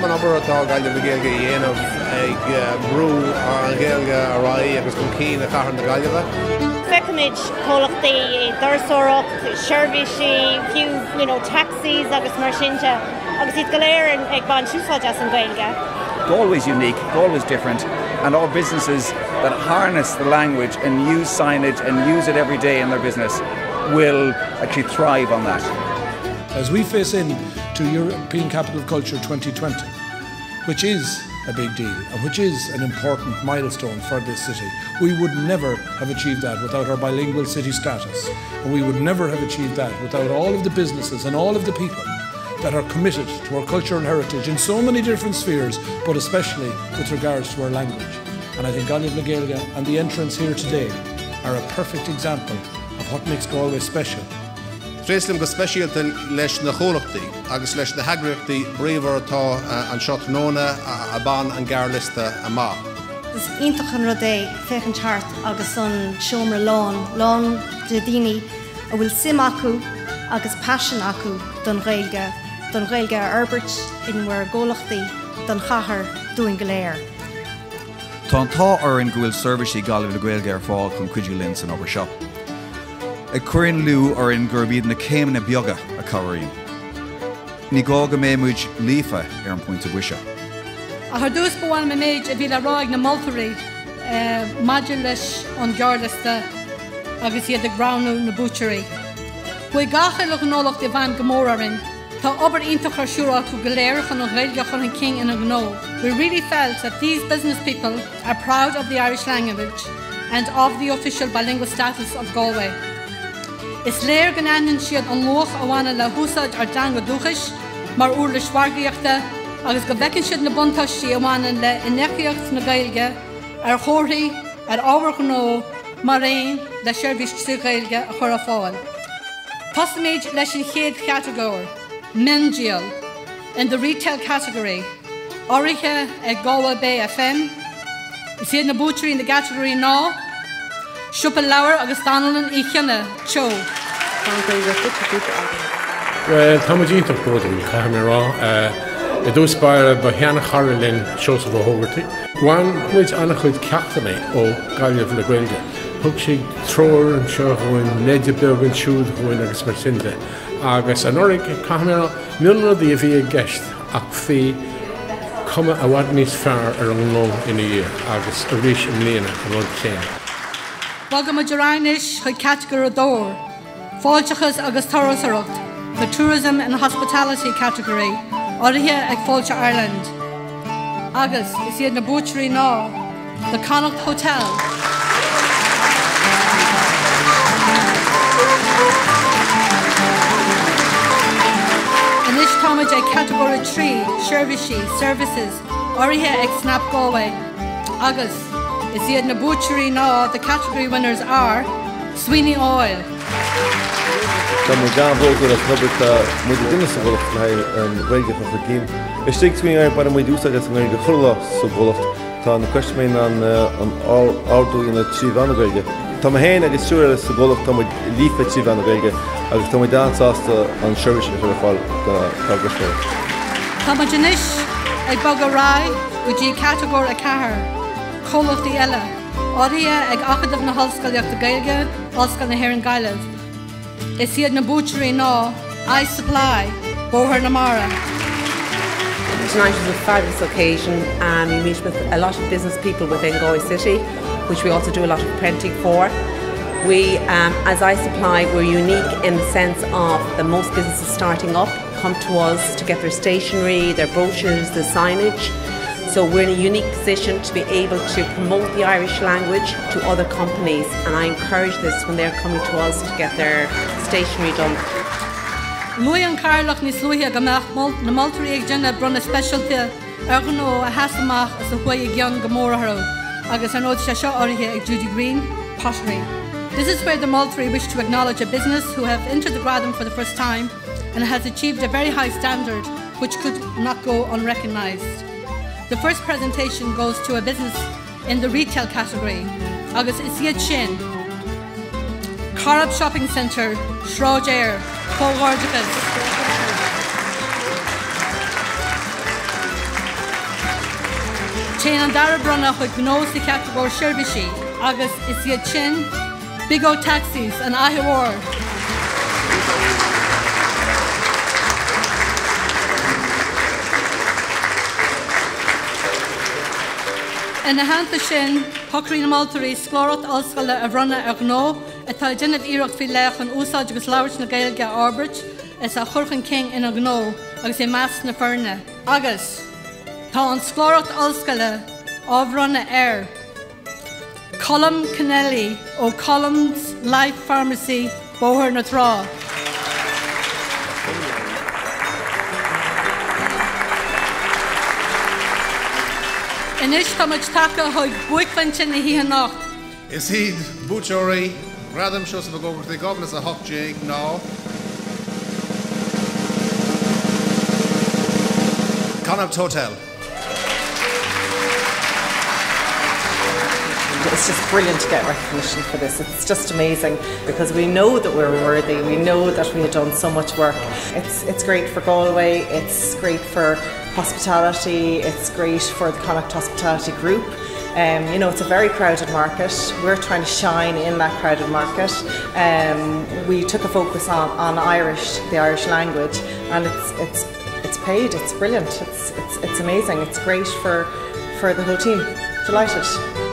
an obair atá Gaillimh na Gaeilge dhéanamh ag brú an Gaeilge a raí agus chun cín a chathair na Gaillimhe. Feicimid cólachtaí d'arasóireacht, seirbhísí, fiú taxis agus mar sinnte agus iad go léir ag ban siúsáid as an Gaeilge. Galway's unique, Galway's different, and our businesses that harness the language and use signage and use it every day in their business will actually thrive on that. As we face in to European Capital of Culture 2020, which is a big deal and which is an important milestone for this city, we would never have achieved that without our bilingual city status, and we would never have achieved that without all of the businesses and all of the people that are committed to our culture and heritage in so many different spheres, but especially with regards to our language. And I think Gaillimh na Gaeilge and the entrance here today are a perfect example of what makes Galway special. Tréaslim go speisialta leis na chólachtaí agus leis na heagraíochtaí bríomhar atá an seo tróna a ban an gearlista amach. Is iontach an rud é féchan teart agus an seomra lán de daoine a bhfuil sim acu agus passion acu don Gaeilge arbeirt in bhar gólachtaí don chathair dúin go léir. Tá an tá ar an gúil serviceí Gaillimh na Gaeilge ar fáil chun cuidiú linn san obair seo. Ag cuireann lú ar an gurbíad na céimena beaga a cabharíonn. Ní gá go méid lífa ar an pointe bhuise. A th dús bháin me méid a bhí le ráig na moltarí maidir leis an gearlasta agus iad ag bránú na bútearí. Bhui gacha le gnólacht i bhain gomórarin, tá obair iontach ar siúrá acu go léir chun an Gaeilge chun an king in a gnó. We really felt that these business people are proud of the Irish language and of the official bilingual status of Galway. Is léir gan aineann siad an luach a bhaine le húsáid ar dan go dúchais, mar úr le swargaíochta, agus go bhecinn siad na buntáistí a bhaine le inneachíocht na Gaeilge ar chóirí ar ábhar gnó mar réin le seirbhís sa Gaeilge a chur a fáil. Tasméid leis an chéad categóir, Mengial, in the retail category, áirithe ag Galway Bay FM, is iad na bútearí in the category ná, Siúpa leabhar agus Danalan í chinne Cho. Tá muid iontach bódaí chaithim rá i dús bear ba cheanna charra linn Sheosaimh Ógartaigh. Bhain muid annach chuid ceachtaí ó Gaillimh na Gaeilge. Thug sé tróir an seo chuin leidir beag an siúd chuin agus mar sinnte. Agus an orig chaithim rá mion rudaí a bhí a gceist ach fí cuma a bhaid níos fearr ar an gló ina dhéar agus a rís an mbliana an rud chéin. Bogam a Jarainis chuid category dór, fáilteachas agus tarasaracht, the tourism and hospitality category, áirithe ag Fáilte Ireland. Agus is iad na bútearí ná, the Connacht Hotel. Inis táid ag category 3, services, áirithe ag Snap Galway. Agus is iad na bútearí ná, the category winners are Sweeney Oil. Tá mu gan bhógur a chlubarta muid duine sa bholacht le an Gaeilge a chucín. Is tí Sweeney Oil bara muid úsáid as an Gaeilge chula sa bholacht tá na cuisteméin an áardú na tríomh an Gaeilge. Tá héin agus siúr sa bholacht tá muid lífa tríomh an Gaeilge agus tá muid dansásta an seirbhís ar fáil go gusfuil. Tá muid inis ag bog a rá go dtí category a chathair. Cólachtaí eile, áirithe ag achadamh na hallscoileachta Gaeilge, hallscoil na hÉireann Gaillimh. Is iad na bútearí ná, I Supply, Bóthar na Mara. Tonight is a fabulous occasion and we meet with a lot of business people within Galway City, which we also do a lot of printing for. We, as I Supply, we're unique in the sense of that most businesses starting up come to us to get their stationery, their brochures, the signage. So we're in a unique position to be able to promote the Irish language to other companies, and I encourage this when they're coming to us to get their stationery done. Lui an Carlach níos luithe go meach na moltarí ag déanamh bronna specialta ar gnó a heasamach as a chuaigh ag gan go mórtharó, agus an óid se seo áirithe ag Judy Green, Pottery. This is where the moltarí wish to acknowledge a business who have entered the Ghradam for the first time and has achieved a very high standard which could not go unrecognised. The first presentation goes to a business in the retail category, agus is iad sin. Corrup Shopping Centre, Ógartaigh, Chain an dara Bronnadh chuig gnós the category Sherbishy, agus is the chin, big O taxis and Ahawar. In a hand sin, Pocreen Maltary, Sclorot Alscala of Runna Agno, a Tajanat Irok Filech and Usaj Guslawich na Gaelga Arbridge, as a Churchan King in Agno, agus a Mass na Ferna. Agus, Ta an Sclorot Alscala of Runna Air. Colum Kennelly, O Columns Life Pharmacy, Boher na Tra. In is tamach taka hoig buikvantin na hi nacht. Is he Butchery, Ghradam, Sheosaimh, Ógartaigh, Goblin is a hot jig now. Connacht Hotel. It's just brilliant to get recognition for this. It's just amazing because we know that we're worthy. We know that we have done so much work. It's great for Galway. It's great for hospitality. It's great for the Connacht Hospitality Group. You know, it's a very crowded market. We're trying to shine in that crowded market. We took a focus on Irish, the Irish language, and it's paid. It's brilliant. It's amazing. It's great for the whole team. Delighted.